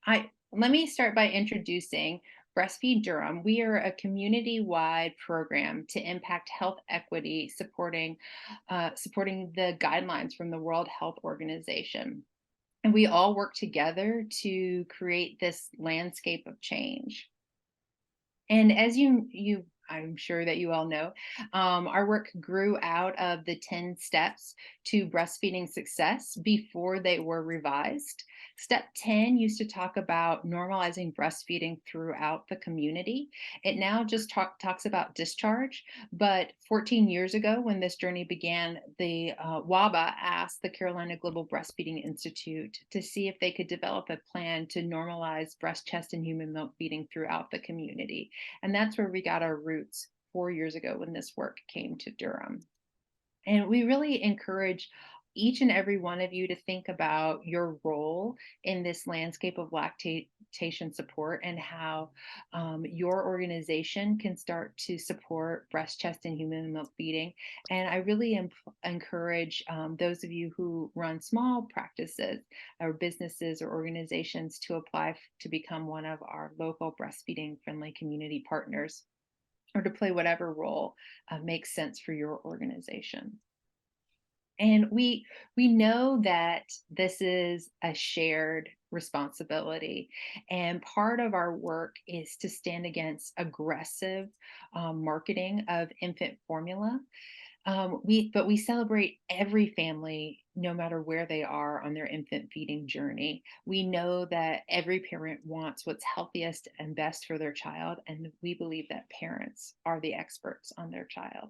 Let me start by introducing Breastfeed Durham. We are a community-wide program to impact health equity, supporting the guidelines from the World Health Organization. And we all work together to create this landscape of change. And as I'm sure that you all know, our work grew out of the 10 steps to breastfeeding success before they were revised. Step 10 used to talk about normalizing breastfeeding throughout the community. It now just talks about discharge. But 14 years ago, when this journey began, the WABA asked the Carolina Global Breastfeeding Institute to see if they could develop a plan to normalize breast, chest, and human milk feeding throughout the community. And that's where we got our roots 4 years ago when this work came to Durham. And we really encourage each and every one of you to think about your role in this landscape of lactation support and how your organization can start to support breast, chest, and human milk feeding. And I really encourage those of you who run small practices or businesses or organizations to apply to become one of our local breastfeeding friendly community partners or to play whatever role makes sense for your organization. And we know that this is a shared responsibility, and part of our work is to stand against aggressive marketing of infant formula. We celebrate every family, no matter where they are on their infant feeding journey. We know that every parent wants what's healthiest and best for their child, and we believe that parents are the experts on their child.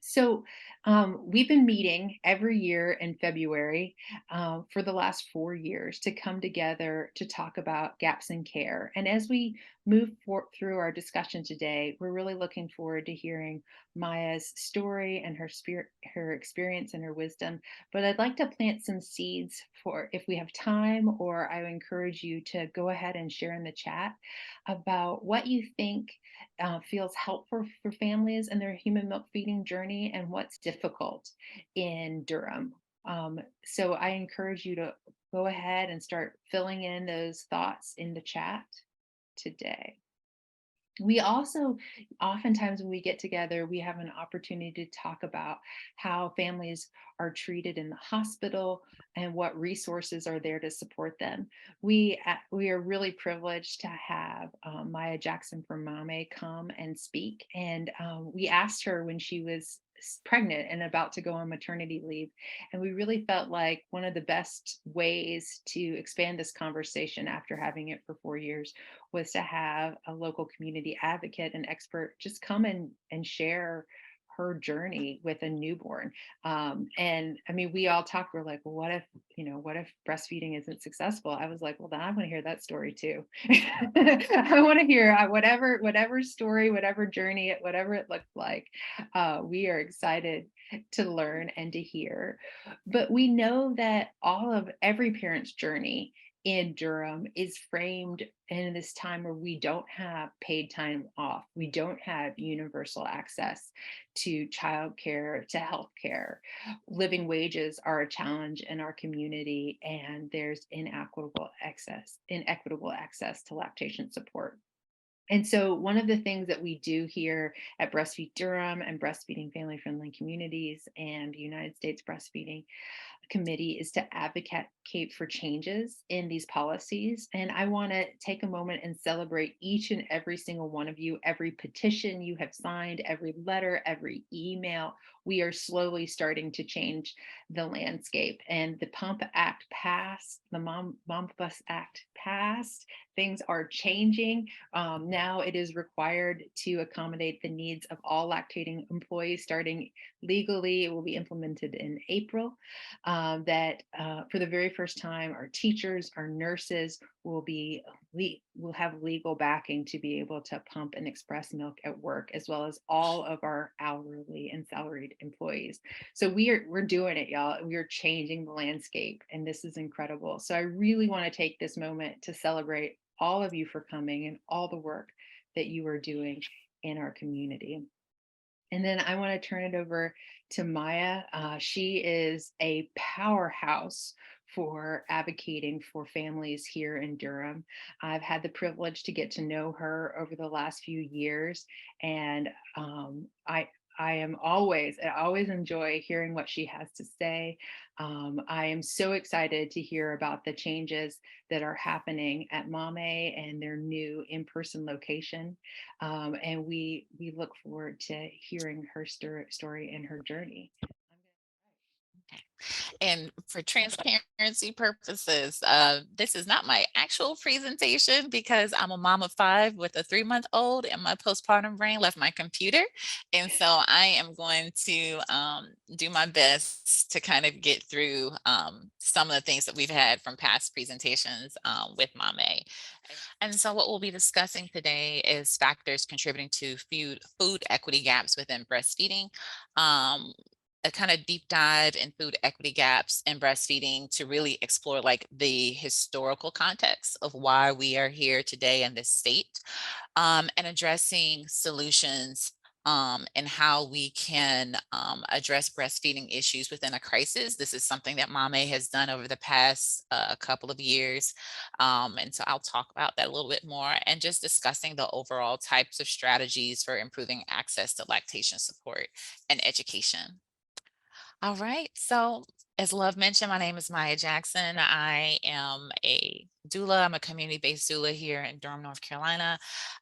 So we've been meeting every year in February for the last 4 years to come together to talk about gaps in care. And as we through our discussion today, we're really looking forward to hearing Maya's story and her experience and her wisdom. But I'd like to plant some seeds for if we have time, or I would encourage you to go ahead and share in the chat about what you think feels helpful for families and their human milk feeding journey and what's difficult in Durham. So I encourage you to go ahead and start filling in those thoughts in the chat today. We also, oftentimes when we get together, we have an opportunity to talk about how families are treated in the hospital and what resources are there to support them. We are really privileged to have Maya Jackson from Mame come and speak. And we asked her when she was pregnant and about to go on maternity leave. And we really felt like one of the best ways to expand this conversation after having it for 4 years was to have a local community advocate and expert just come and share her journey with a newborn. And I mean, we all talked, we're like, well, what if breastfeeding isn't successful? I was like, well, then I want to hear that story too. I want to hear whatever story, whatever journey, whatever it looked like. We are excited to learn and to hear. But we know that every parent's journey in Durham is framed in this time where we don't have paid time off. We don't have universal access to childcare, to healthcare. Living wages are a challenge in our community, and there's inequitable access to lactation support. And so, one of the things that we do here at Breastfeed Durham and Breastfeeding Family Friendly Communities and United States Breastfeeding Committee is to advocate for changes in these policies. And I want to take a moment and celebrate each and every single one of you, every petition you have signed, every letter, every email. We are slowly starting to change the landscape. And the Pump Act passed, the Mom Bus Act passed. Things are changing. Now it is required to accommodate the needs of all lactating employees starting legally. It will be implemented in April. That for the very first time, our teachers, our nurses will have legal backing to be able to pump and express milk at work, as well as all of our hourly and salaried employees. So we're doing it, y'all. We are changing the landscape, and this is incredible. So I really want to take this moment to celebrate all of you for coming and all the work that you are doing in our community. And then I want to turn it over to Maya. She is a powerhouse for advocating for families here in Durham. I've had the privilege to get to know her over the last few years, and I always enjoy hearing what she has to say. I am so excited to hear about the changes that are happening at Mame and their new in-person location. And we look forward to hearing her story and her journey. And for transparency purposes, this is not my actual presentation because I'm a mom of 5 with a 3-month-old, and my postpartum brain left my computer. And so I am going to do my best to kind of get through some of the things that we've had from past presentations with Mame. And so what we'll be discussing today is factors contributing to food equity gaps within breastfeeding. Um, a kind of deep dive in food equity gaps in breastfeeding to really explore like the historical context of why we are here today in this state, and addressing solutions, and how we can address breastfeeding issues within a crisis. This is something that Mame has done over the past couple of years. And so I'll talk about that a little bit more and just discussing the overall types of strategies for improving access to lactation support and education. All right. So, as Love mentioned, my name is Maya Jackson. I am a doula. I'm a community based doula here in Durham, North Carolina.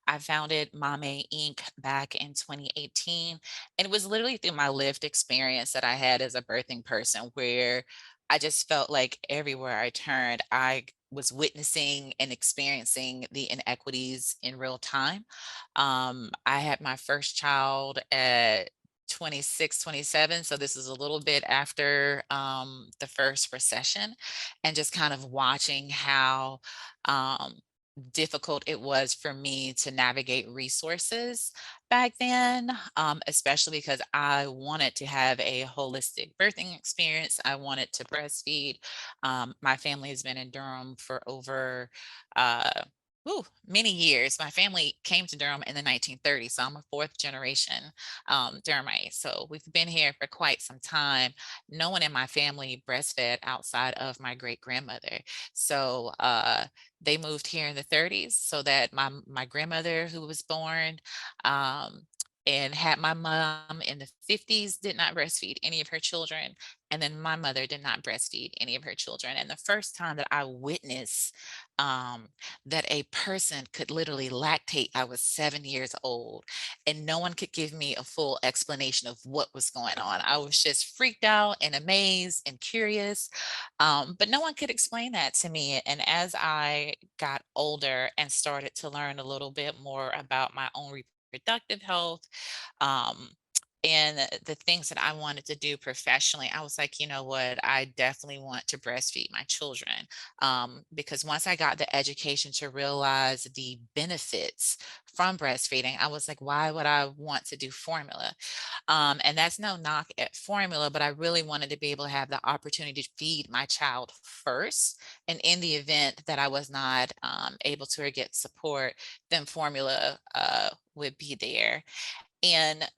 I founded Mame Inc. back in 2018. And it was literally through my lived experience that I had as a birthing person, where I just felt like everywhere I turned, I was witnessing and experiencing the inequities in real time. I had my first child at 26, 27. So this is a little bit after the first recession, and just kind of watching how um, difficult it was for me to navigate resources back then, especially because I wanted to have a holistic birthing experience. I wanted to breastfeed. My family has been in Durham for over uh, many years. My family came to Durham in the 1930s, so I'm a fourth generation Durhamite. So we've been here for quite some time. No one in my family breastfed outside of my great grandmother. So they moved here in the 30s so that my grandmother, who was born um, and had my mom in the 50s, did not breastfeed any of her children. And then my mother did not breastfeed any of her children. And the first time that I witnessed um, that a person could literally lactate, I was 7 years old, and no one could give me a full explanation of what was going on. I was just freaked out and amazed and curious, but no one could explain that to me. And as I got older and started to learn a little bit more about my own reproductive health, um, and the things that I wanted to do professionally, I was like, you know what, I definitely want to breastfeed my children. Because once I got the education to realize the benefits from breastfeeding, I was like, why would I want to do formula? And that's no knock at formula, but I really wanted to be able to have the opportunity to feed my child first. And in the event that I was not able to or get support, then formula would be there. And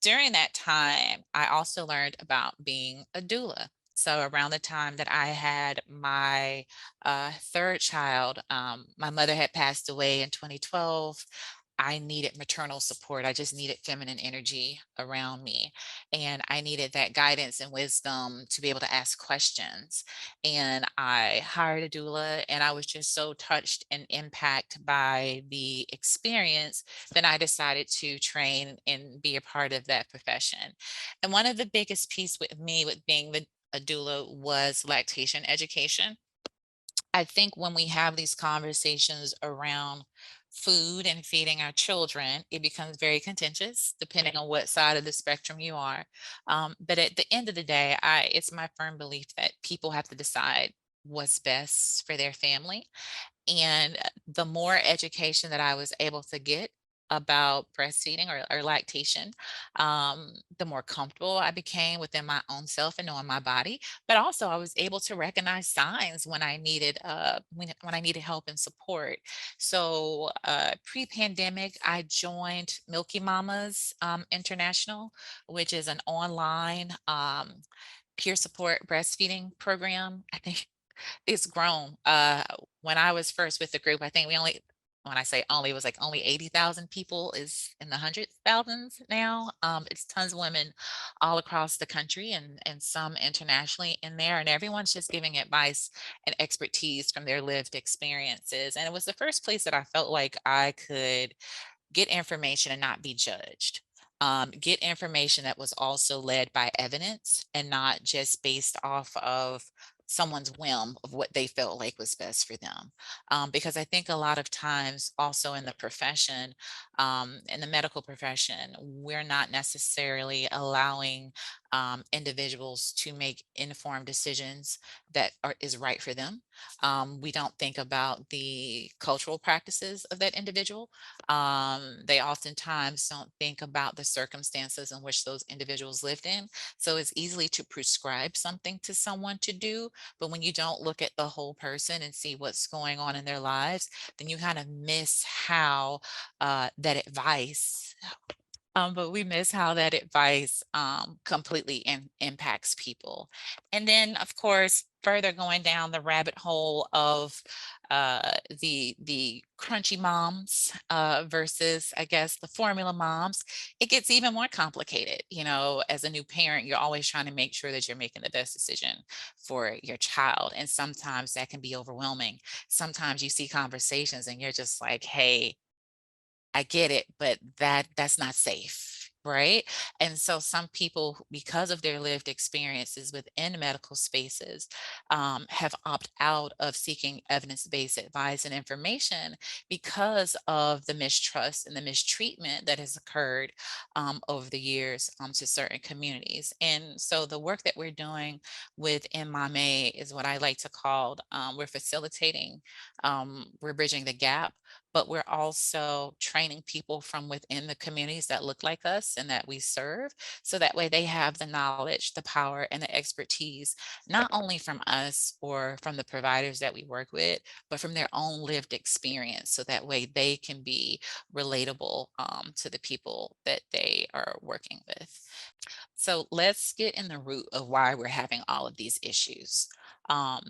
during that time, I also learned about being a doula. So around the time that I had my third child, my mother had passed away in 2012. I needed maternal support. I just needed feminine energy around me. And I needed that guidance and wisdom to be able to ask questions. And I hired a doula, and I was just so touched and impacted by the experience, then I decided to train and be a part of that profession. And one of the biggest piece with me with being a doula was lactation education. I think when we have these conversations around food and feeding our children, it becomes very contentious depending on what side of the spectrum you are. But at the end of the day, it's my firm belief that people have to decide what's best for their family. And the more education that I was able to get about breastfeeding or lactation, the more comfortable I became within my own self and knowing my body. But also, I was able to recognize signs when I needed when I needed help and support. So, pre-pandemic, I joined Milky Mamas International, which is an online peer support breastfeeding program. I think It's grown. When I was first with the group, I think we only when I say only, it was like only 80,000 people is in the hundreds thousands now. It's tons of women all across the country and some internationally in there, and everyone's just giving advice and expertise from their lived experiences. And it was the first place that I felt like I could get information and not be judged. Get information that was also led by evidence and not just based off of someone's whim of what they felt like was best for them. Because I think a lot of times, also in the profession, in the medical profession, we're not necessarily allowing individuals to make informed decisions is right for them. We don't think about the cultural practices of that individual. They oftentimes don't think about the circumstances in which those individuals lived in. So it's easily to prescribe something to someone to do, but when you don't look at the whole person and see what's going on in their lives, then you kind of miss how that advice but we miss how that advice completely impacts people. And then, of course, further going down the rabbit hole of the crunchy moms versus, I guess, the formula moms, it gets even more complicated. You know, as a new parent, you're always trying to make sure that you're making the best decision for your child, and sometimes that can be overwhelming. Sometimes you see conversations and you're just like, "Hey, I get it, but that's not safe, right?" And so some people, because of their lived experiences within medical spaces, have opted out of seeking evidence-based advice and information because of the mistrust and the mistreatment that has occurred over the years to certain communities. And so the work that we're doing with MMA is what I like to call we're facilitating, we're bridging the gap, but we're also training people from within the communities that look like us and that we serve. So that way they have the knowledge, the power, and the expertise, not only from us or from the providers that we work with, but from their own lived experience. So that way they can be relatable to the people that they are working with. So let's get in the root of why we're having all of these issues. Um,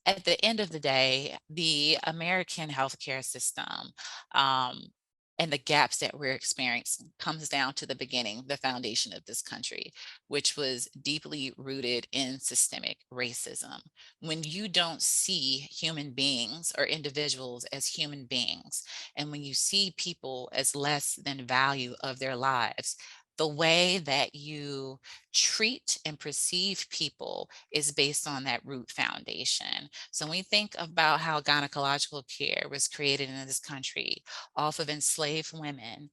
at the end of the day, the American healthcare system um, and the gaps that we're experiencing comes down to the beginning, the foundation of this country, which was deeply rooted in systemic racism. When you don't see human beings or individuals as human beings, and when you see people as less than value of their lives, the way that you treat and perceive people is based on that root foundation. So when we think about how gynecological care was created in this country off of enslaved women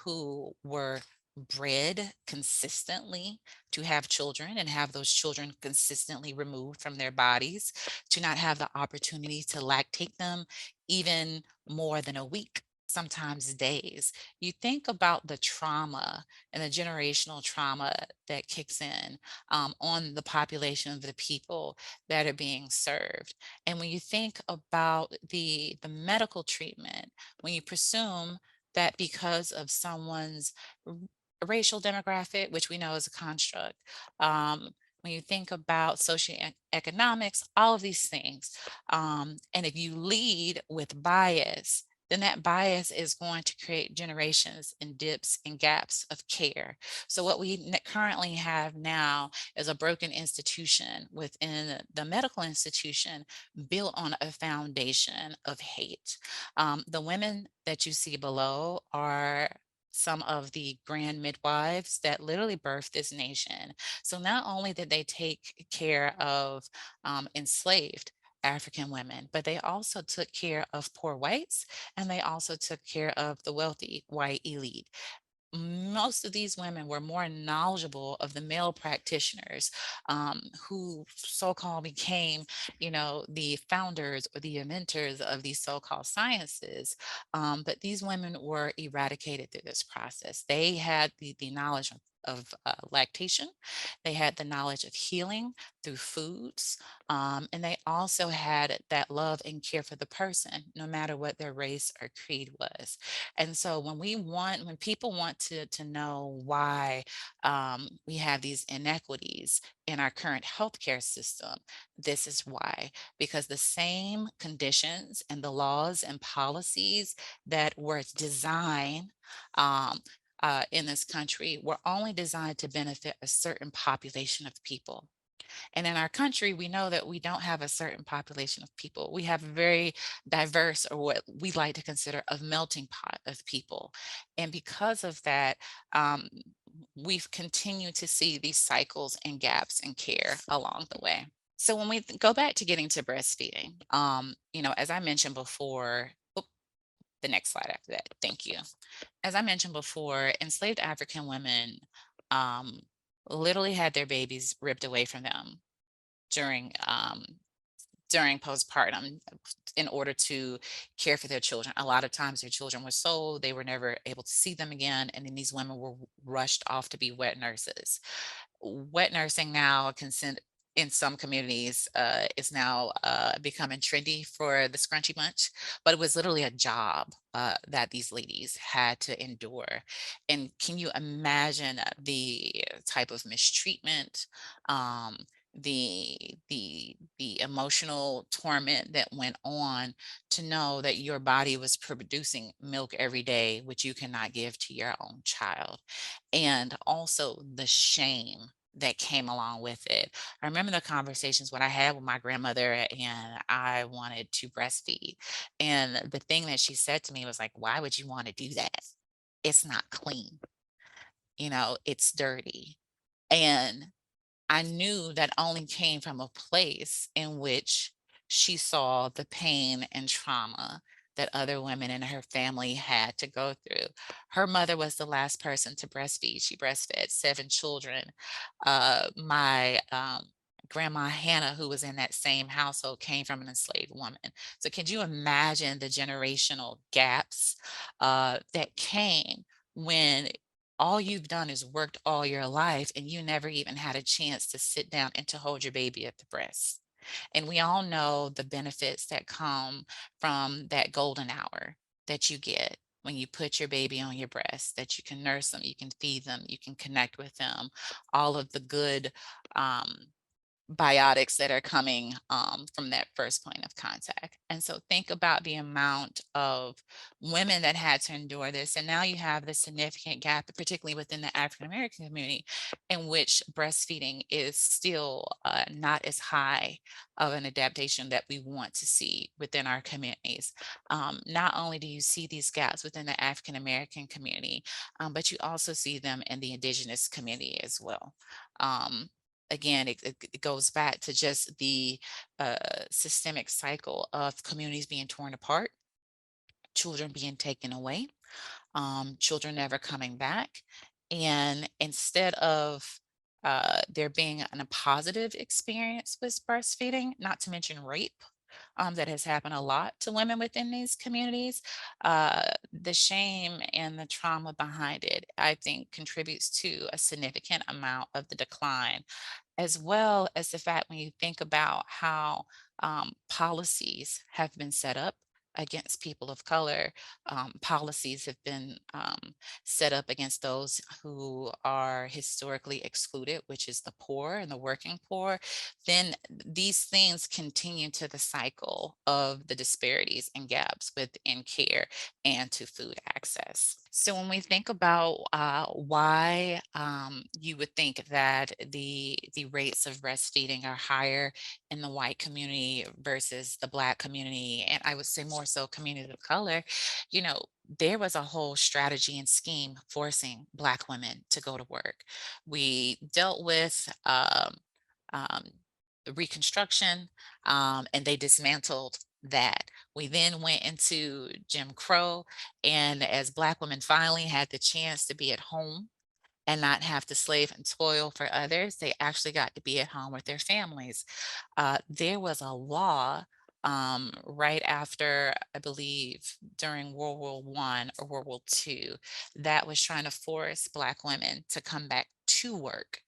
who were bred consistently to have children and have those children consistently removed from their bodies, to not have the opportunity to lactate them even more than a week, sometimes days. You think about the trauma and the generational trauma that kicks in on the population of the people that are being served. And when you think about the medical treatment, when you presume that because of someone's r- racial demographic, which we know is a construct, when you think about socioeconomics, all of these things, and if you lead with bias, then that bias is going to create generations and dips and gaps of care. So what we currently have now is a broken institution within the medical institution built on a foundation of hate. The women that you see below are some of the grand midwives that literally birthed this nation. So not only did they take care of enslaved African women, but they also took care of poor whites, and they also took care of the wealthy white elite. Most of these women were more knowledgeable of the male practitioners who so-called became, the founders or the inventors of these so-called sciences. But these women were eradicated through this process. They had the knowledge of lactation. They had the knowledge of healing through foods. And they also had that love and care for the person, no matter what their race or creed was. And so when people want to know why we have these inequities in our current healthcare system, this is why. Because the same conditions and the laws and policies that were designed um, in this country were only designed to benefit a certain population of people. And in our country, we know that we don't have a certain population of people. We have a very diverse, or what we like to consider a melting pot of people. And because of that, um, we've continued to see these cycles and gaps in care along the way. So when we go back to getting to breastfeeding, as I mentioned before, the next slide after that, thank you. As I mentioned before, enslaved African women um, literally had their babies ripped away from them during during postpartum in order to care for their children. A lot of times their children were sold, they were never able to see them again, and then these women were rushed off to be wet nurses. Wet nursing now consent in some communities is now becoming trendy for the scrunchy bunch, but it was literally a job that these ladies had to endure. And can you imagine the type of mistreatment, um, the emotional torment that went on to know that your body was producing milk every day, which you cannot give to your own child, and also the shame that came along with it. I remember the conversations when I had with my grandmother and I wanted to breastfeed. And the thing that she said to me was like, "Why would you want to do that? It's not clean. It's dirty." And I knew that only came from a place in which she saw the pain and trauma that other women in her family had to go through. Her mother was the last person to breastfeed. She breastfed 7 children. My grandma Hannah, who was in that same household, came from an enslaved woman. So, can you imagine the generational gaps that came when all you've done is worked all your life and you never even had a chance to sit down and to hold your baby at the breast? And we all know the benefits that come from that golden hour that you get when you put your baby on your breast, that you can nurse them, you can feed them, you can connect with them, all of the good um, biotics that are coming from that first point of contact. And so think about the amount of women that had to endure this. And now you have this significant gap, particularly within the African American community, in which breastfeeding is still not as high of an adaptation that we want to see within our communities. Not only do you see these gaps within the African American community, but you also see them in the indigenous community as well. Um, Again, it goes back to just the uh, systemic cycle of communities being torn apart, children being taken away, children never coming back. And instead of there being a positive experience with breastfeeding, not to mention rape, that has happened a lot to women within these communities. The shame and the trauma behind it, I think, contributes to a significant amount of the decline, as well as the fact when you think about how policies have been set up against people of color, policies have been set up against those who are historically excluded, which is the poor and the working poor, then these things continue to the cycle of the disparities and gaps within care and to food access. So when we think about why you would think that the rates of breastfeeding are higher in the white community versus the Black community, and I would say more so community of color, you know, there was a whole strategy and scheme forcing Black women to go to work. We dealt with um, Reconstruction, and they dismantled that. We then went into Jim Crow, and as Black women finally had the chance to be at home and not have to slave and toil for others, they actually got to be at home with their families. There was a law right after, I believe, during World War I or World War II, that was trying to force Black women to come back to work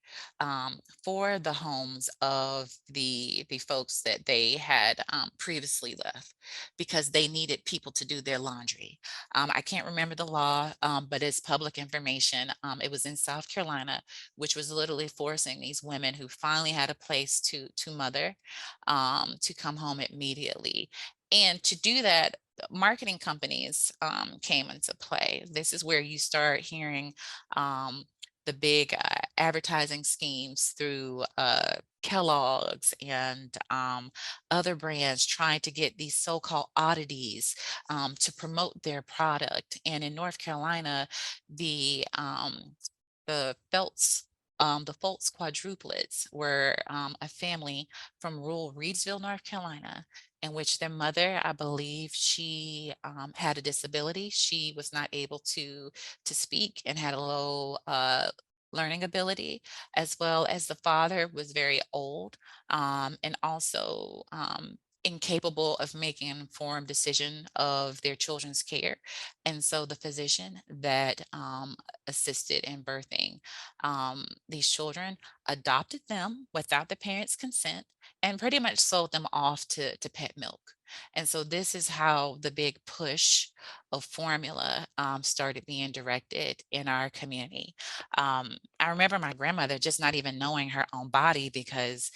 for the homes of the folks that they had previously left because they needed people to do their laundry. I can't remember the law, but it's public information. It was in South Carolina, which was literally forcing these women who finally had a place to mother to come home immediately. And to do that, marketing companies came into play. This is where you start hearing um, the big advertising schemes through Kellogg's and other brands trying to get these so-called oddities to promote their product. And in North Carolina, the um, the Felts the Foltz quadruplets were a family from rural Reidsville, North Carolina, in which their mother, I believe, she had a disability. She was not able to speak and had a low learning ability, as well as the father was very old and also incapable of making an informed decision of their children's care. And so the physician that assisted in birthing these children adopted them without the parents' consent and pretty much sold them off to pet milk. And so this is how the big push of formula started being directed in our community. I remember my grandmother just not even knowing her own body because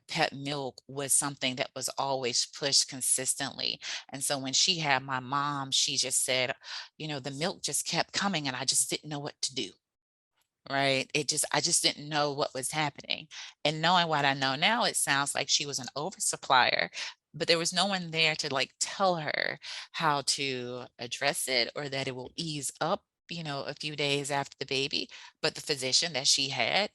pet milk was something that was always pushed consistently. And so when she had my mom, she just said, you know, the milk just kept coming and I just didn't know what to do. Right? I just didn't know what was happening. And knowing what I know now, it sounds like she was an oversupplier, but there was no one there to like tell her how to address it or that it will ease up, you know, a few days after the baby. But the physician that she had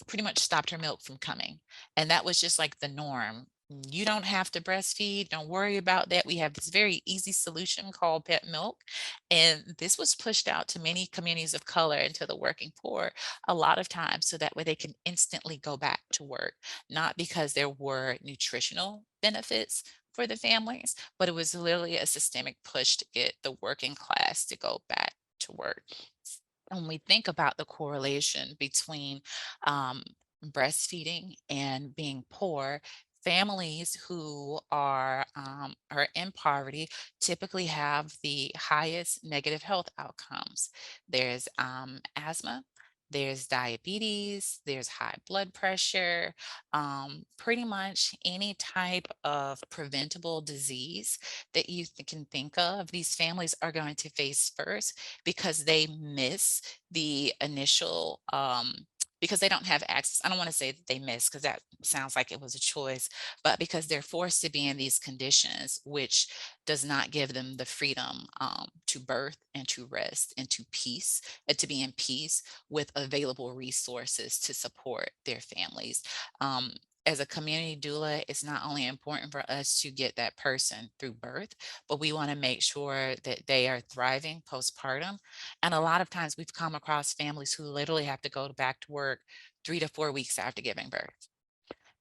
pretty much stopped her milk from coming. And that was just like the norm. You don't have to breastfeed. Don't worry about that. We have this very easy solution called pet milk. And this was pushed out to many communities of color and to the working poor a lot of times so that way they can instantly go back to work, not because there were nutritional benefits for the families, but it was literally a systemic push to get the working class to go back to work. When we think about the correlation between um, breastfeeding and being poor, families who are in poverty typically have the highest negative health outcomes. There's asthma. There's diabetes, there's high blood pressure, pretty much any type of preventable disease that you can think of, these families are going to face first because they miss the initial because they don't have access. I don't want to say that they miss because that sounds like it was a choice, but because they're forced to be in these conditions, which does not give them the freedom to birth and to rest and to peace and to be in peace with available resources to support their families. As a community doula, it's not only important for us to get that person through birth, but we want to make sure that they are thriving postpartum. And a lot of times we've come across families who literally have to go back to work 3 to 4 weeks after giving birth.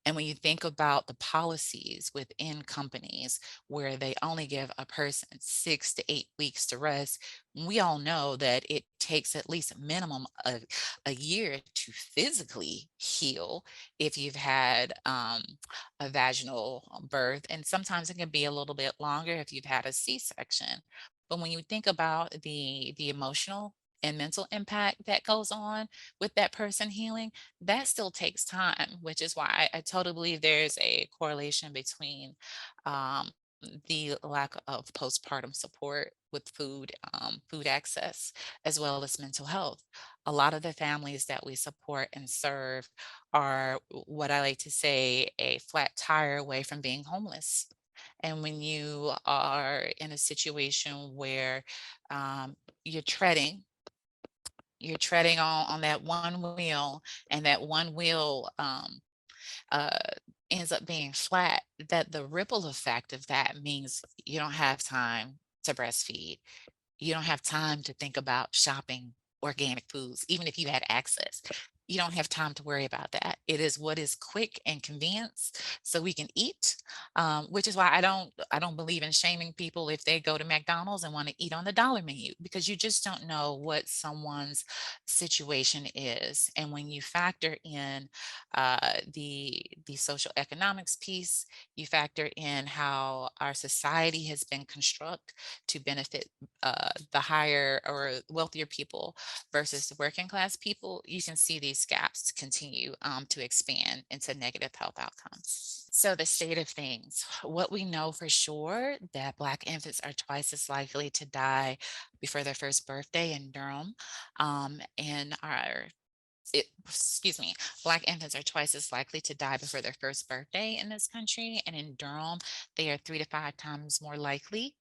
And when you think about the policies within companies where they only give a person 6 to 8 weeks to rest, we all know that it takes at least a minimum of a year to physically heal if you've had a vaginal birth. And sometimes it can be a little bit longer if you've had a C-section. But when you think about the emotional and mental impact that goes on with that person healing, that still takes time, which is why I totally believe there's a correlation between um, the lack of postpartum support with food access, as well as mental health. A lot of the families that we support and serve are what I like to say a flat tire away from being homeless. And when you are in a situation where um, you're treading you're treading on that one wheel and that one wheel uh, ends up being flat, that the ripple effect of that means you don't have time to breastfeed. You don't have time to think about shopping organic foods, even if you had access. you don't have time to worry about that. It is what is quick and convenience so we can eat, which is why I don't believe in shaming people if they go to McDonald's and want to eat on the dollar menu, because you just don't know what someone's situation is. And when you factor in the social economics piece, you factor in how our society has been constructed to benefit the higher or wealthier people versus the working class people, you can see these gaps continue to expand into negative health outcomes. So, the state of things, what we know for sure that Black infants are twice as likely to die before their first birthday in Durham, and are excuse me, Black infants are twice as likely to die before their first birthday in this country. And in Durham, they are 3 to 5 times more likely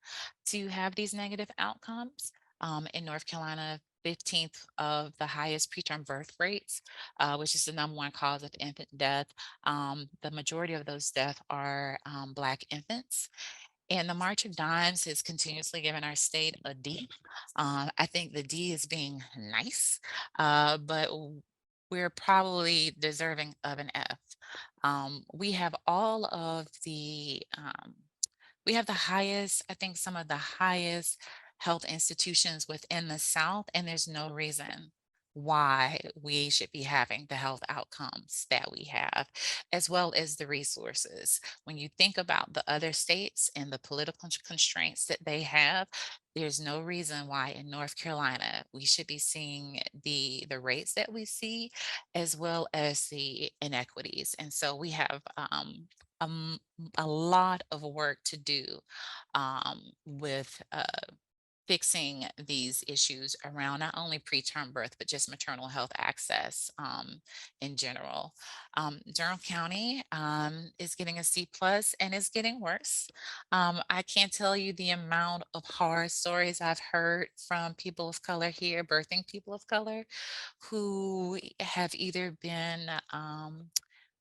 to have these negative outcomes. In North Carolina, 15th of the highest preterm birth rates, which is the number one cause of infant death. The majority of those deaths are Black infants. And the March of Dimes has continuously given our state a D. I think the D is being nice, but we're probably deserving of an F. We have all of we have the highest, I think some of the highest health institutions within the South, and there's no reason why we should be having the health outcomes that we have, as well as the resources. When you think about the other states and the political constraints that they have, there's no reason why in North Carolina we should be seeing the rates that we see, as well as the inequities. And so we have um, a lot of work to do with fixing these issues around not only preterm birth, but just maternal health access in general. Durham County is getting a C plus and is getting worse. I can't tell you the amount of horror stories I've heard from people of color here, birthing people of color, who have either been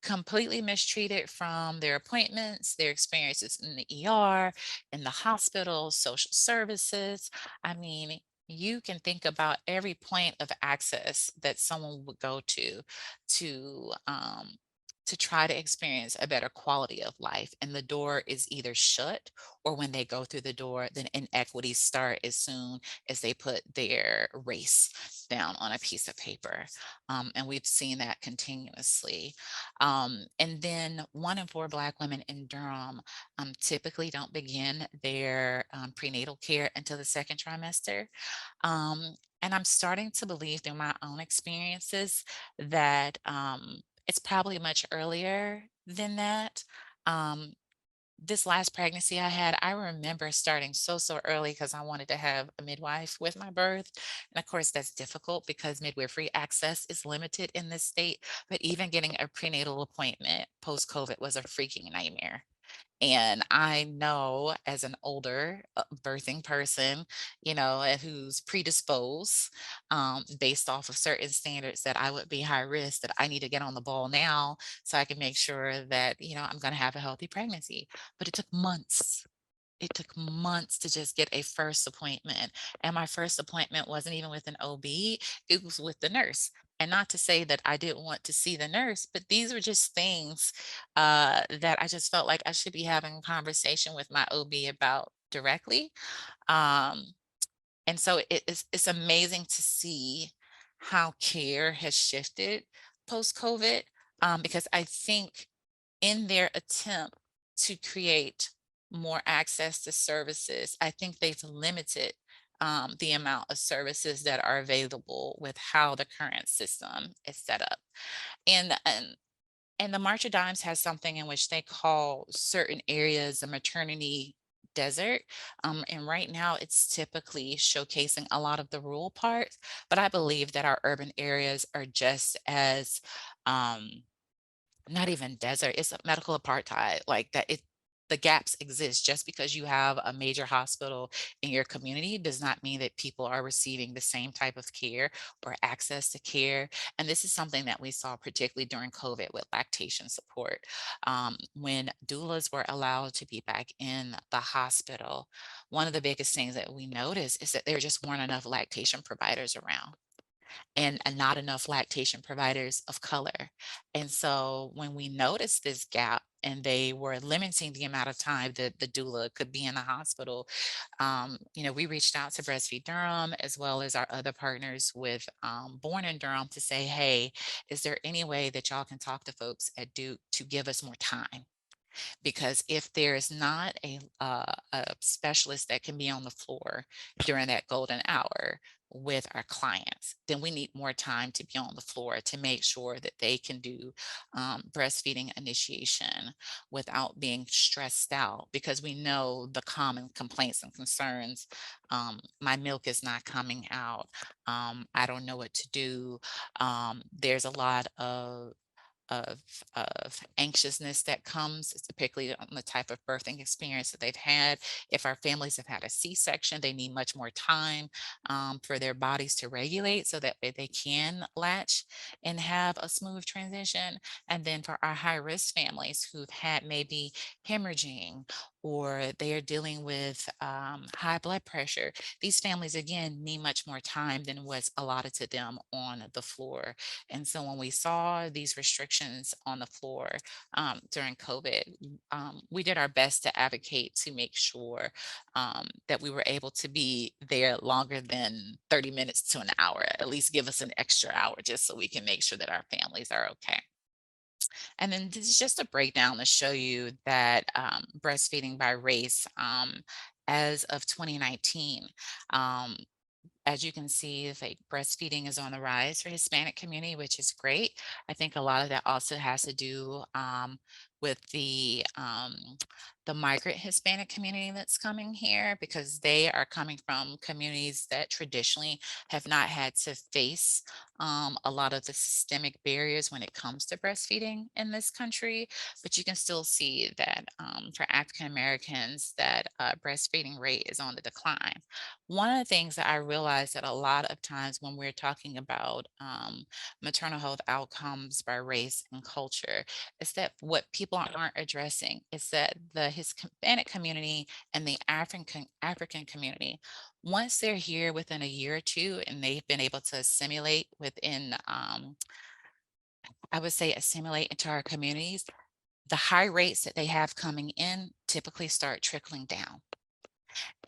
completely mistreated from their appointments, their experiences in the ER, in the hospital, social services. I mean, you can think about every point of access that someone would go to to try to experience a better quality of life. And the door is either shut, or when they go through the door, then inequities start as soon as they put their race down on a piece of paper. And we've seen that continuously. And then 1 in 4 Black women in Durham typically don't begin their prenatal care until the second trimester. And I'm starting to believe through my own experiences that it's probably much earlier than that. Um, this last pregnancy I had, I remember starting so early because I wanted to have a midwife with my birth. And of course, that's difficult because midwifery access is limited in this state. But even getting a prenatal appointment post COVID was a freaking nightmare. And I know as an older birthing person, who's predisposed based off of certain standards, that I would be high risk, that I need to get on the ball now so I can make sure that, I'm going to have a healthy pregnancy. But it took months. It took months to just get a first appointment. And my first appointment wasn't even with an OB, it was with the nurse. And not to say that I didn't want to see the nurse, but these were just things that I just felt like I should be having a conversation with my OB about directly. Um, and so it's amazing to see how care has shifted post COVID, because I think in their attempt to create more access to services, I think they've limited the amount of services that are available with how the current system is set up. And and and the March of Dimes has something in which they call certain areas a maternity desert. And right now it's typically showcasing a lot of the rural parts, but I believe that our urban areas are just as not even desert, it's a medical apartheid, like, that the gaps exist. Just because you have a major hospital in your community does not mean that people are receiving the same type of care or access to care, and this is something that we saw particularly during COVID with lactation support. When doulas were allowed to be back in the hospital, one of the biggest things that we noticed is that there just weren't enough lactation providers around. and not enough lactation providers of color. And so when we noticed this gap and they were limiting the amount of time that the doula could be in the hospital, we reached out to Breastfeed Durham as well as our other partners with Born in Durham to say, hey, is there any way that y'all can talk to folks at Duke to give us more time? Because if there is not a specialist that can be on the floor during that golden hour with our clients, then we need more time to be on the floor to make sure that they can do breastfeeding initiation without being stressed out, because we know the common complaints and concerns. My milk is not coming out. I don't know what to do. There's a lot of of anxiousness that comes, particularly on the type of birthing experience that they've had. If our families have had a C-section, they need much more time for their bodies to regulate so that they can latch and have a smooth transition. And then for our high-risk families who've had maybe hemorrhaging or they are dealing with high blood pressure, these families again need much more time than was allotted to them on the floor. And so when we saw these restrictions on the floor during COVID, we did our best to advocate to make sure that we were able to be there longer than 30 minutes to an hour, at least give us an extra hour just so we can make sure that our families are okay. And then this is just a breakdown to show you that breastfeeding by race, as of 2019, um, as you can see, like breastfeeding is on the rise for Hispanic community, which is great. I think a lot of that also has to do with the migrant Hispanic community that's coming here, because they are coming from communities that traditionally have not had to face a lot of the systemic barriers when it comes to breastfeeding in this country. But you can still see that for African Americans, that breastfeeding rate is on the decline. One of the things that I realize that a lot of times when we're talking about maternal health outcomes by race and culture is that what people aren't addressing is that the Hispanic community and the African community, once they're here within a year or two and they've been able to assimilate within, I would say, assimilate into our communities, the high rates that they have coming in typically start trickling down,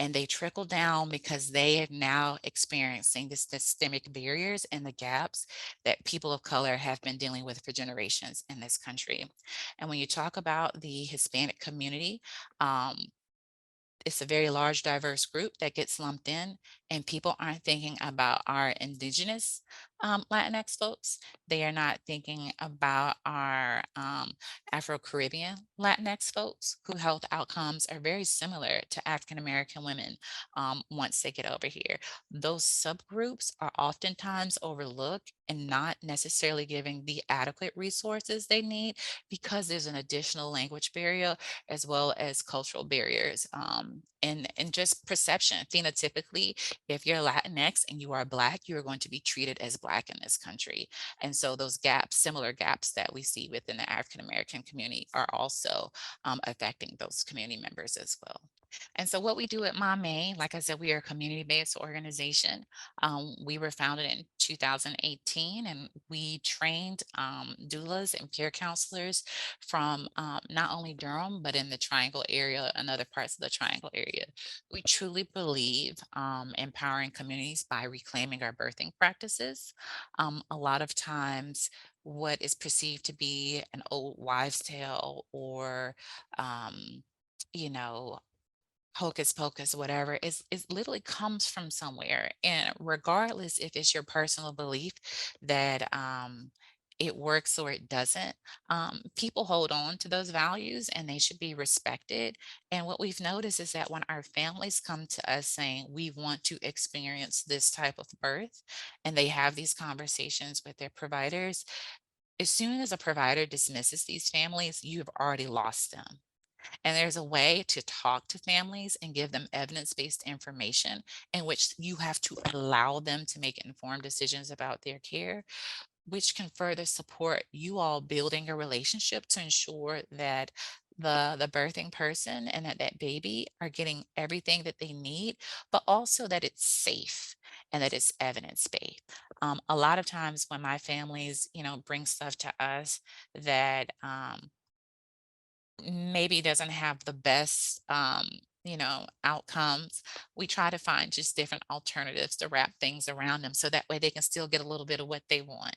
and they trickle down because they are now experiencing the systemic barriers and the gaps that people of color have been dealing with for generations in this country. And when you talk about the Hispanic community, um, it's a very large, diverse group that gets lumped in, and people aren't thinking about our indigenous Latinx folks. They are not thinking about our Afro-Caribbean Latinx folks, who health outcomes are very similar to African American women once they get over here. Those subgroups are oftentimes overlooked and not necessarily giving the adequate resources they need, because there's an additional language barrier as well as cultural barriers, and just perception. Phenotypically, if you're Latinx and you are Black, you are going to be treated as Black in this country. And so those gaps, similar gaps that we see within the African American community, are also affecting those community members as well. And so what we do at Mame, like I said, we are a community-based organization. We were founded in 2018, and we trained doulas and peer counselors from not only Durham, but in the Triangle area and other parts of the Triangle area. We truly believe empowering communities by reclaiming our birthing practices. A lot of times, what is perceived to be an old wives' tale or you know hocus pocus, whatever, is literally comes from somewhere. And regardless if it's your personal belief that it works or it doesn't, people hold on to those values and they should be respected. And what we've noticed is that when our families come to us saying we want to experience this type of birth, and they have these conversations with their providers, as soon as a provider dismisses these families, you've already lost them. And there's a way to talk to families and give them evidence-based information in which you have to allow them to make informed decisions about their care, which can further support you all building a relationship to ensure that the birthing person and that baby are getting everything that they need, but also that it's safe. and that it's evidence-based. A lot of times when my families, bring stuff to us that maybe doesn't have the best outcomes, we try to find just different alternatives to wrap things around them so that way they can still get a little bit of what they want.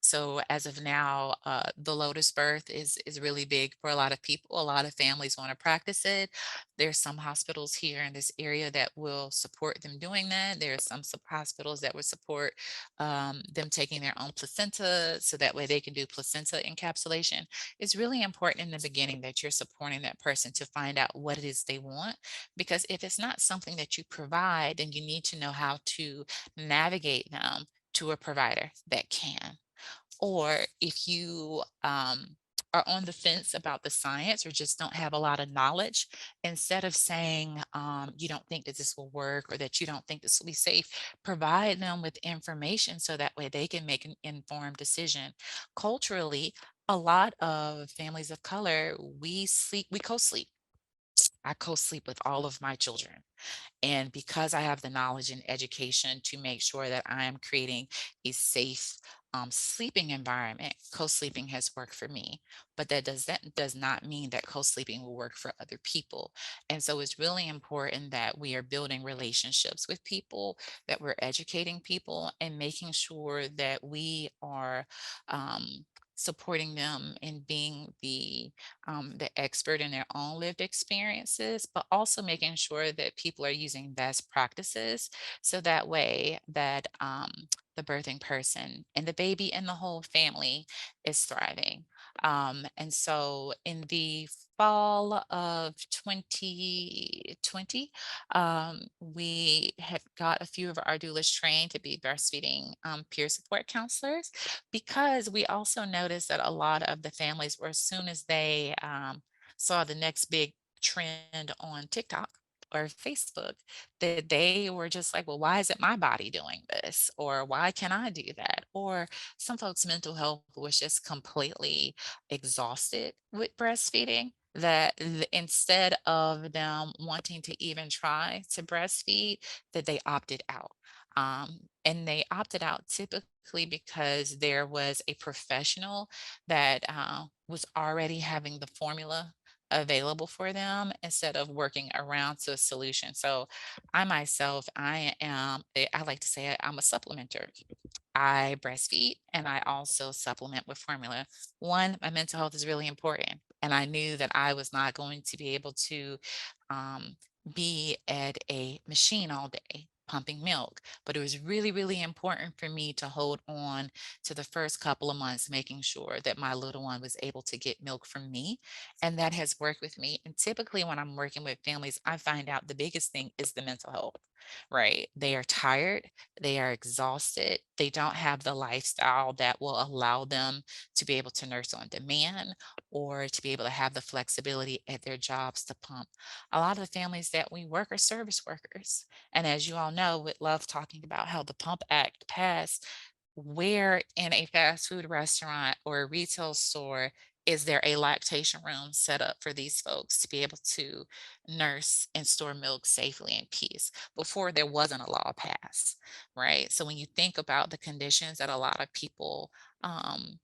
So as of now, the lotus birth is really big for a lot of people. A lot of families want to practice it. There's some hospitals here in this area that will support them doing that. There are some hospitals that would support them taking their own placenta so that way they can do placenta encapsulation. It's really important in the beginning that you're supporting that person to find out what it is they want. Because if it's not something that you provide, then you need to know how to navigate them to a provider that can. Or if you are on the fence about the science or just don't have a lot of knowledge, instead of saying you don't think that this will work or that you don't think this will be safe, provide them with information so that way they can make an informed decision. Culturally, a lot of families of color, we co-sleep. I co-sleep with all of my children. And because I have the knowledge and education to make sure that I am creating a safe sleeping environment, co-sleeping has worked for me. But that does not mean that co-sleeping will work for other people. And so it's really important that we are building relationships with people, that we're educating people, and making sure that we are supporting them in being the expert in their own lived experiences, but also making sure that people are using best practices so that way that the birthing person and the baby and the whole family is thriving. And so in the fall of 2020, we had got a few of our doulas trained to be breastfeeding peer support counselors because we also noticed that a lot of the families were as soon as they saw the next big trend on TikTok or Facebook, that they were just like, well, why isn't my body doing this? Or why can't I do that? Or some folks' mental health was just completely exhausted with breastfeeding. That instead of them wanting to even try to breastfeed, that they opted out. And they opted out typically because there was a professional that was already having the formula available for them instead of working around to a solution. So I myself, I like to say I'm a supplementer. I breastfeed and I also supplement with formula. One, my mental health is really important. And I knew that I was not going to be able to um, be at a machine all day pumping milk. But it was really, really important for me to hold on to the first couple of months, making sure that my little one was able to get milk from me. And that has worked with me. And typically, when I'm working with families, I find out the biggest thing is the mental health, right? They are tired, they are exhausted. They don't have the lifestyle that will allow them to be able to nurse on demand or to be able to have the flexibility at their jobs to pump. A lot of the families that we work are service workers. And as you all know, we love talking about how the Pump Act passed. Where in a fast food restaurant or a retail store is there a lactation room set up for these folks to be able to nurse and store milk safely in peace? Before there wasn't a law passed, right? So when you think about the conditions that a lot of people um,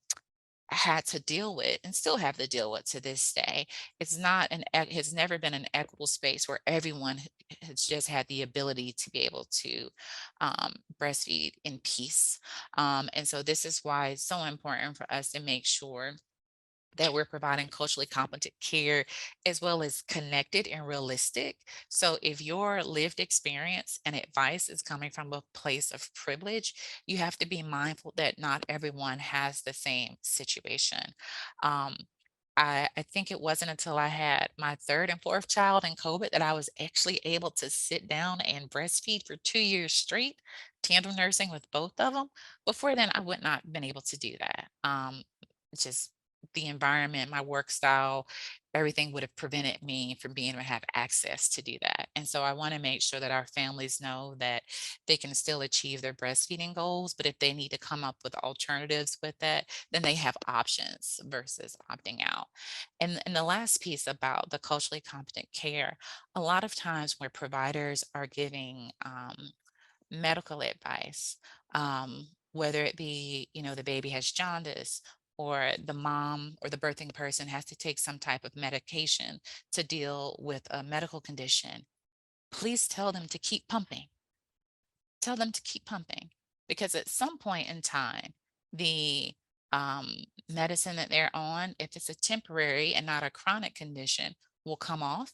had to deal with and still have to deal with to this day, has never been an equitable space where everyone has just had the ability to be able to breastfeed in peace. And so this is why it's so important for us to make sure that we're providing culturally competent care as well as connected and realistic. So, if your lived experience and advice is coming from a place of privilege, you have to be mindful that not everyone has the same situation. Um, I think it wasn't until I had my third and fourth child in COVID that I was actually able to sit down and breastfeed for 2 years straight, tandem nursing with both of them. Before then, I would not have been able to do that. Just the environment, my work style, everything would have prevented me from being able to have access to do that. And so I want to make sure that our families know that they can still achieve their breastfeeding goals, but if they need to come up with alternatives with that, then they have options versus opting out. And the last piece about the culturally competent care, a lot of times where providers are giving medical advice, whether it be, the baby has jaundice, or the mom or the birthing person has to take some type of medication to deal with a medical condition, please tell them to keep pumping. Tell them to keep pumping, because at some point in time, the medicine that they're on, if it's a temporary and not a chronic condition, will come off.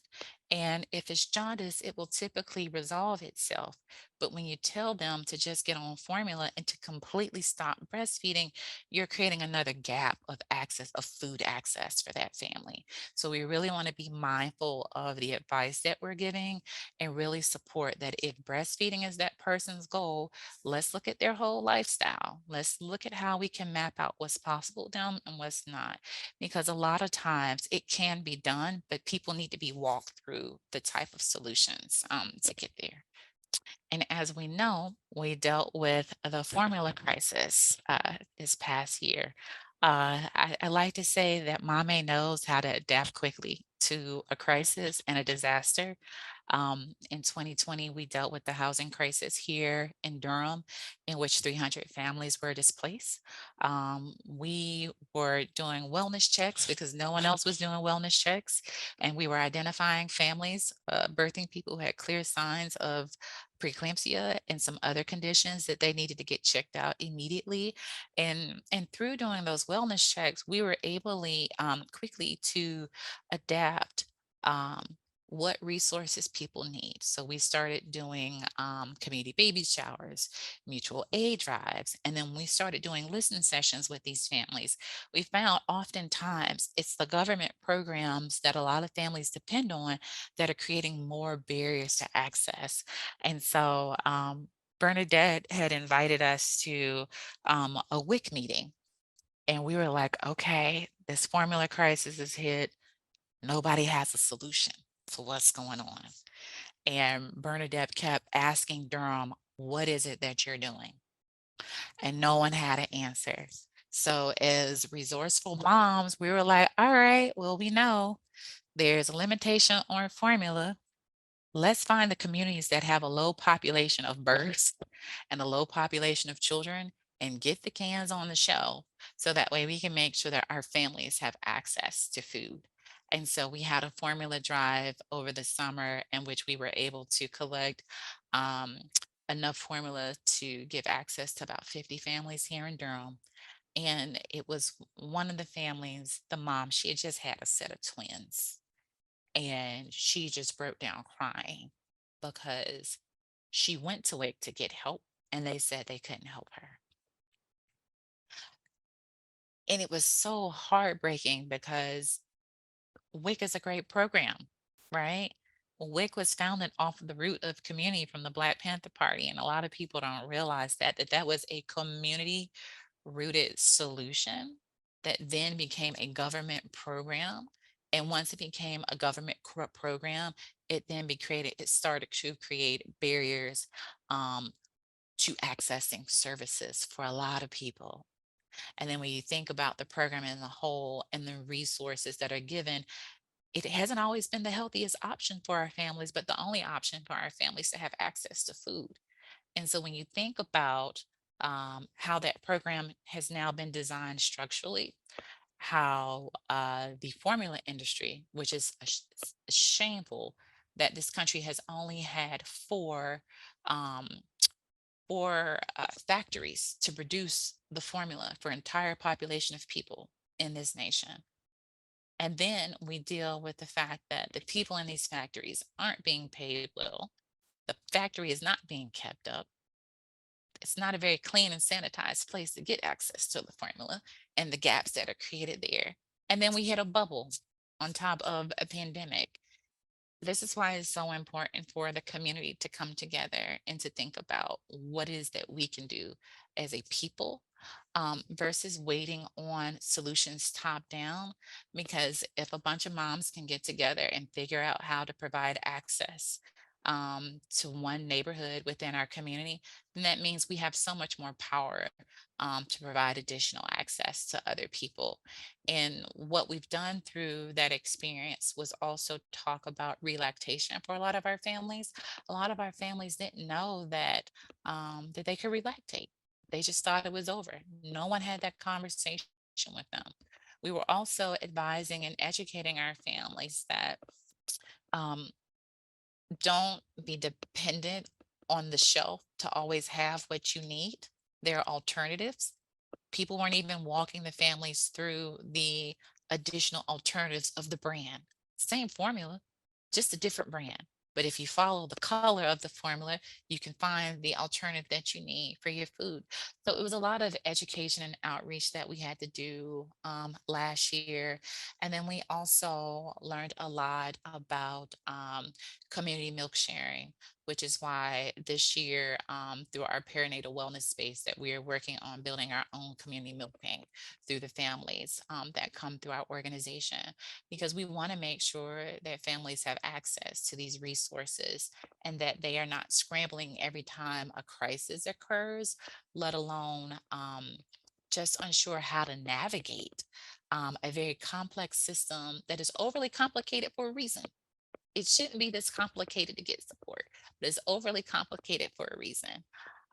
And if it's jaundice, it will typically resolve itself. But when you tell them to just get on formula and to completely stop breastfeeding, you're creating another gap of access, of food access for that family. So we really want to be mindful of the advice that we're giving, and really support that if breastfeeding is that person's goal, let's look at their whole lifestyle. Let's look at how we can map out what's possible to them and what's not. Because a lot of times it can be done, but people need to be walked through the type of solutions to get there. And as we know, we dealt with the formula crisis this past year. I like to say that Mame knows how to adapt quickly to a crisis and a disaster. In 2020, we dealt with the housing crisis here in Durham, in which 300 families were displaced. We were doing wellness checks because no one else was doing wellness checks, and we were identifying families, birthing people who had clear signs of preeclampsia and some other conditions that they needed to get checked out immediately. And through doing those wellness checks, we were able quickly to adapt what resources people need. So we started doing community baby showers, mutual aid drives, and then we started doing listening sessions with these families. We found oftentimes it's the government programs that a lot of families depend on that are creating more barriers to access. And so Bernadette had invited us to a WIC meeting, and we were like, okay, this formula crisis is hit. Nobody has a solution for what's going on. And Bernadette kept asking Durham, what is it that you're doing? And no one had an answer. So, as resourceful moms, we were like, all right, well, we know there's a limitation on formula. Let's find the communities that have a low population of births and a low population of children, and get the cans on the shelf so that way we can make sure that our families have access to food. And so we had a formula drive over the summer in which we were able to collect um, enough formula to give access to about 50 families here in Durham. And it was one of the families, the mom, she had just had a set of twins, and she just broke down crying because she went to WIC to get help, and they said they couldn't help her. And it was so heartbreaking because WIC is a great program, right? WIC was founded off of the root of community from the Black Panther Party, and a lot of people don't realize that was a community rooted solution that then became a government program. And once it became a government program, it started to create barriers um, to accessing services for a lot of people. And then when you think about the program in the whole and the resources that are given, it hasn't always been the healthiest option for our families, but the only option for our families to have access to food. And so when you think about how that program has now been designed structurally, how the formula industry, which is shameful that this country has only had um, four factories to produce the formula for entire population of people in this nation. And then we deal with the fact that the people in these factories aren't being paid well. The factory is not being kept up. It's not a very clean and sanitized place to get access to the formula, and the gaps that are created there. And then we hit a bubble on top of a pandemic. This is why it's so important for the community to come together and to think about what is that we can do as a people, versus waiting on solutions top down. Because if a bunch of moms can get together and figure out how to provide access to one neighborhood within our community, then that means we have so much more power to provide additional access to other people. And what we've done through that experience was also talk about relactation for a lot of our families. A lot of our families didn't know that they could relactate. They just thought it was over. No one had that conversation with them. We were also advising and educating our families that um, don't be dependent on the shelf to always have what you need. There are alternatives. People weren't even walking the families through the additional alternatives of the brand. Same formula, just a different brand. But if you follow the color of the formula, you can find the alternative that you need for your food. So it was a lot of education and outreach that we had to do last year. And then we also learned a lot about community milk sharing, which is why this year, through our perinatal wellness space, that we are working on building our own community milk bank through the families that come through our organization, because we want to make sure that families have access to these resources and that they are not scrambling every time a crisis occurs, let alone just unsure how to navigate a very complex system that is overly complicated for a reason. It shouldn't be this complicated to get support, but it's overly complicated for a reason.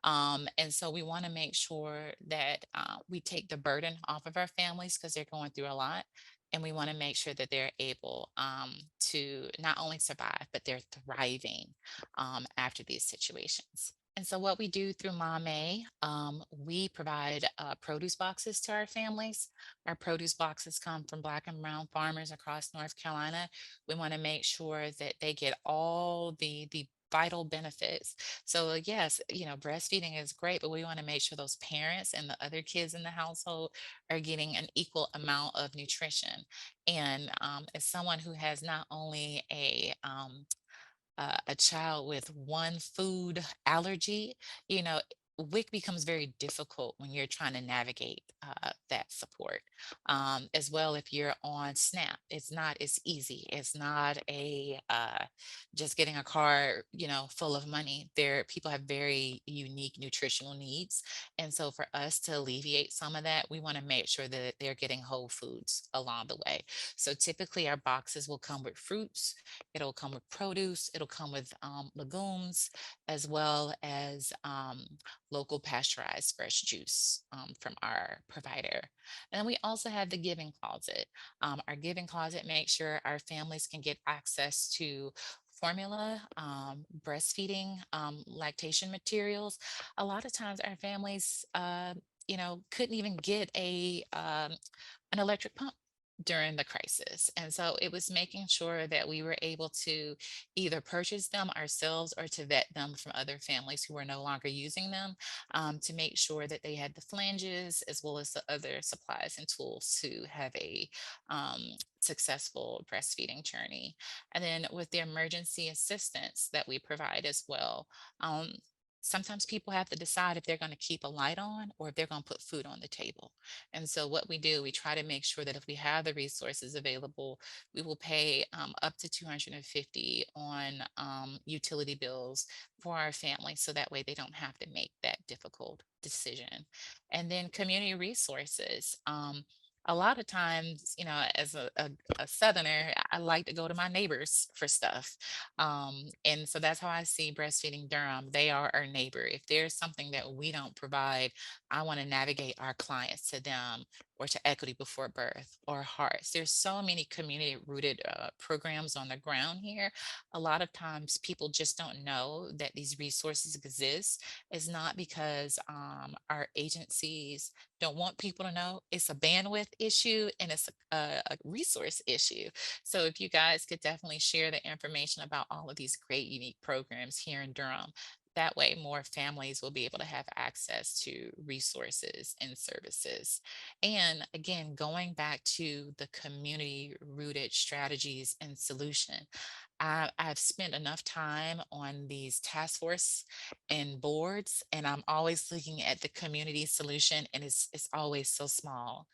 And so we want to make sure that we take the burden off of our families because they're going through a lot. And we want to make sure that they're able to not only survive, but they're thriving after these situations. And so, what we do through Mame, we provide produce boxes to our families. Our produce boxes come from Black and Brown farmers across North Carolina. We want to make sure that they get all the vital benefits. So yes, breastfeeding is great, but we want to make sure those parents and the other kids in the household are getting an equal amount of nutrition. And as someone who has not only a child with one food allergy, you know, WIC becomes very difficult when you're trying to navigate that support. As well, if you're on SNAP, it's not as easy. It's not a just getting a card, full of money. There, people have very unique nutritional needs, and so for us to alleviate some of that, we want to make sure that they're getting whole foods along the way. So typically, our boxes will come with fruits, it'll come with produce, it'll come with legumes, as well as local pasteurized fresh juice from our provider. And then we also have the giving closet. Our giving closet makes sure our families can get access to formula, breastfeeding, lactation materials. A lot of times our families, couldn't even get an electric pump during the crisis. And so it was making sure that we were able to either purchase them ourselves or to vet them from other families who were no longer using them, to make sure that they had the flanges as well as the other supplies and tools to have a um, successful breastfeeding journey. And then with the emergency assistance that we provide as well. Sometimes people have to decide if they're going to keep a light on or if they're going to put food on the table. And so, what we do, we try to make sure that if we have the resources available, we will pay up to 250 on utility bills for our family, so that way they don't have to make that difficult decision. And then community resources. A lot of times, as a Southerner, I like to go to my neighbors for stuff. And so that's how I see breastfeeding Durham. They are our neighbor. If there's something that we don't provide, I want to navigate our clients to them or to Equity Before Birth or Hearts. There's so many community rooted programs on the ground here. A lot of times people just don't know that these resources exist. It's not because our agencies don't want people to know. It's a bandwidth issue and it's a resource issue. So if you guys could definitely share the information about all of these great unique programs here in Durham, that way more families will be able to have access to resources and services. And again, going back to the community rooted strategies and solution, I've spent enough time on these task force and boards, and I'm always looking at the community solution, and it's always so small.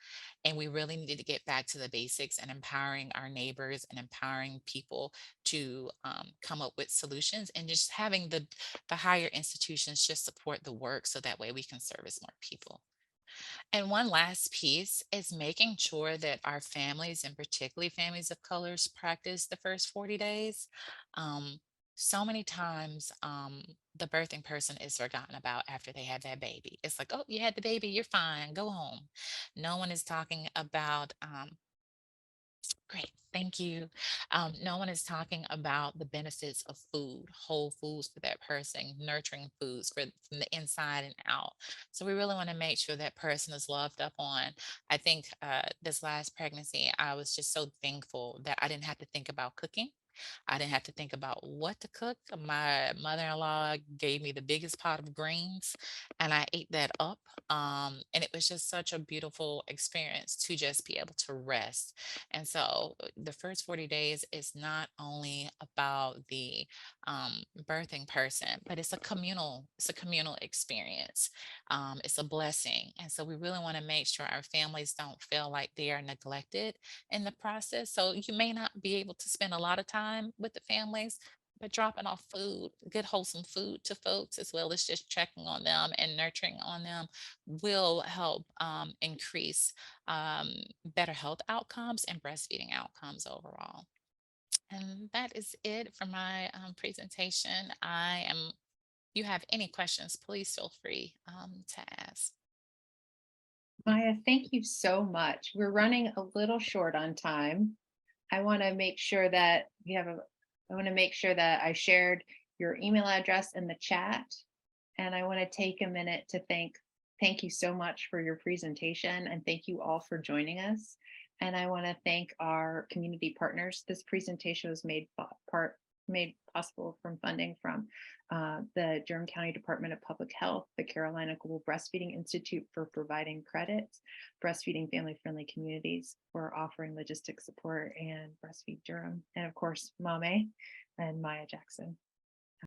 And we really need to get back to the basics and empowering our neighbors and empowering people to come up with solutions, and just having the higher institutions just support the work so that way we can service more people. And one last piece is making sure that our families, and particularly families of colors, practice the first 40 days. Um, so many times, the birthing person is forgotten about after they have that baby. It's like, oh, you had the baby, you're fine, go home. No one is talking about Great, thank you. No one is talking about the benefits of food, whole foods for that person, nurturing foods from the inside and out. So we really want to make sure that person is loved up on. I think this last pregnancy, I was just so thankful that I didn't have to think about cooking. I didn't have to think about what to cook. My mother-in-law gave me the biggest pot of greens, and I ate that up. And it was just such a beautiful experience to just be able to rest. And so the first 40 days is not only about the birthing person, but it's a communal experience. It's a blessing. And so we really want to make sure our families don't feel like they are neglected in the process. So you may not be able to spend a lot of time with the families, but dropping off food, good wholesome food to folks, as well as just checking on them and nurturing on them, will help increase better health outcomes and breastfeeding outcomes overall. And that is it for my presentation. You have any questions, please feel free to ask. Maya, thank you so much. We're running a little short on time. I want to make sure that we have a, I want to make sure that I shared your email address in the chat. And I want to take a minute to thank you so much for your presentation, and thank you all for joining us. And I want to thank our community partners. This presentation was made possible from funding from the Durham County Department of Public Health, the Carolina Global Breastfeeding Institute for providing credits, Breastfeeding Family Friendly Communities for offering logistic support, and Breastfeed Durham, and of course, Mame and Maya Jackson.